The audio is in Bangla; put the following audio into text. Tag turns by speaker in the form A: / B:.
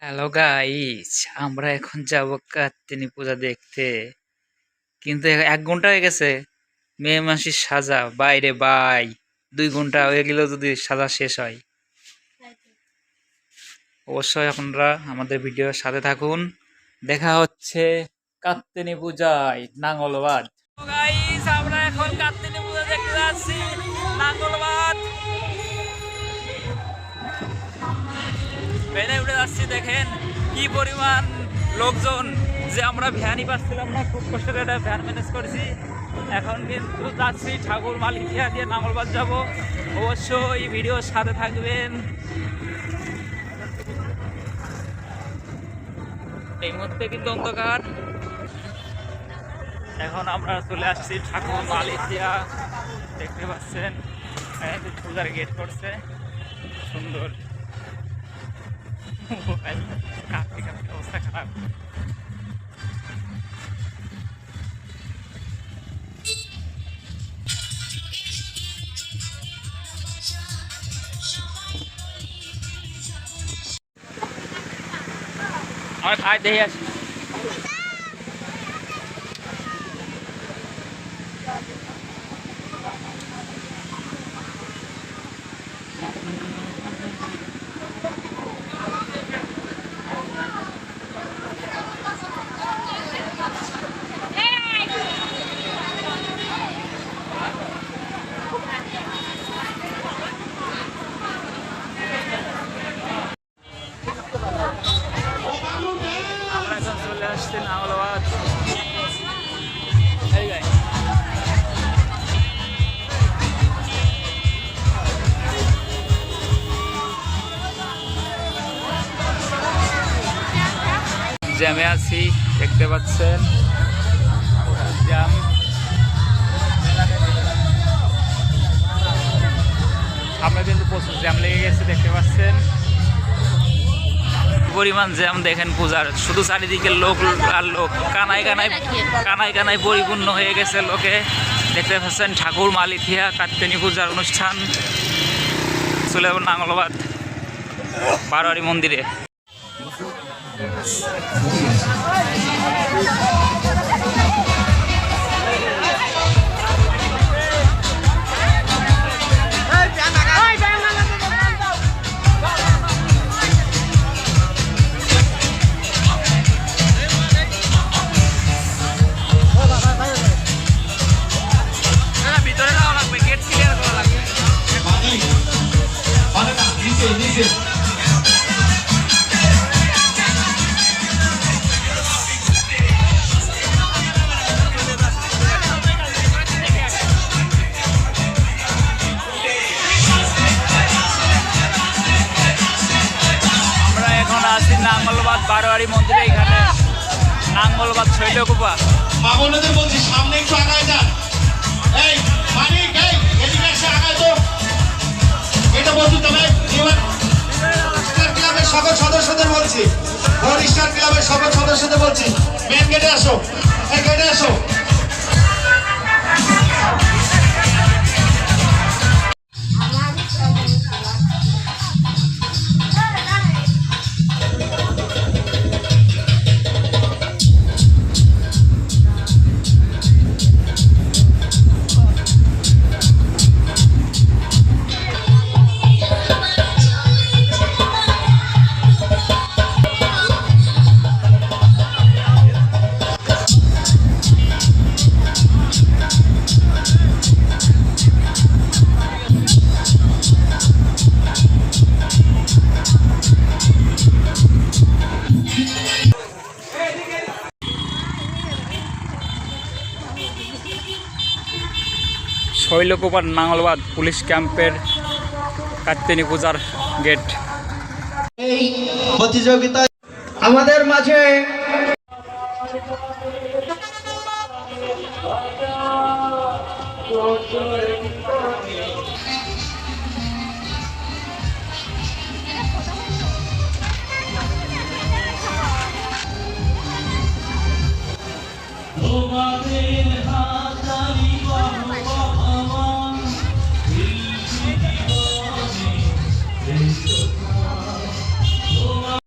A: হ্যালো গাইস, আমরা এখন যাব কাত্তিনী পূজা দেখতে। কিন্তু 1 ঘন্টা হয়ে গেছে। মেয়ে মাসির সাজা বাইরে বাই, 2 ঘন্টা হয়ে গেল যদি সাজা শেষ হয়। অবশ্যই আপনারা আমাদের ভিডিওর সাথে থাকুন। দেখা হচ্ছে কাত্তিনী পূজায় নাঙ্গলবাদ। গাইস, আমরা এখন কাত্তিনী পূজা দেখতে যাচ্ছি নাঙ্গলবাদ। ভ্যানে উঠে যাচ্ছি, দেখেন কি পরিমাণ লোকজন, যে আমরা ভ্যানই পাচ্ছিলাম না, খুব কষ্ট করে একটা ভ্যান ম্যানেজ করেছি। এখন কিন্তু যাচ্ছি ঠাকুর মালিকিয়া দিয়ে নাঙ্গলবাদ যাব। অবশ্যই ভিডিওর সাথে থাকবেন। এই মুহূর্তে কিন্তু অন্ধকার। এখন আমরা চলে আসছি ঠাকুর মালিকিয়া, দেখতে পাচ্ছেন পূজার গেট করছে সুন্দর। কাঁপতে কাঁপতে অবস্থা খারাপ। আমার ভাই দেখে আসি। আমরা এখন চলে আসছি নাঙ্গলবাদ। জ্যামে আছি, দেখতে পাচ্ছেন জ্যাম। আমরা কিন্তু প্রচুর জ্যাম লেগে গেছে, দেখতে পাচ্ছেন পরিমাণ জ্যাম। দেখেন পূজার শুধু চারিদিকে লোক আর লোক, কানায় কানায় কানায় কানায় পরিপূর্ণ হয়ে গেছে লোকে। দেখতে পাচ্ছেন ঠাকুর মালিকিয়া কাত্তিনী পূজার অনুষ্ঠান। চলে যাব নাঙ্গলবাদ বারোয়ারি মন্দিরে। ভিতরে যাওয়া লাগবে, গেট ক্লিয়ার করা লাগবে। আমরা এখন আছি নাঙ্গলবাদ বারোয়ারি মন্দিরে। এখানে নাঙ্গলবাদ শৈলকুপা।
B: মামুনদের বলছি সামনে একটু আগায় যান। এই মানিক, এই এদিকে এসে আগায় তো। এটা বলছি তবে স্টার ক্লাবের সকল সদস্যদের বলছি, স্টার ক্লাবের সকল সদস্যদের বলছি, মেন গেটে আসো, এই গেটে আসো।
A: শৈলকুপার নাঙ্গলবাদ পুলিশ ক্যাম্পের কাত্তিনী পূজার গেট।
B: এই প্রতিযোগিতায় আমাদের মাঝে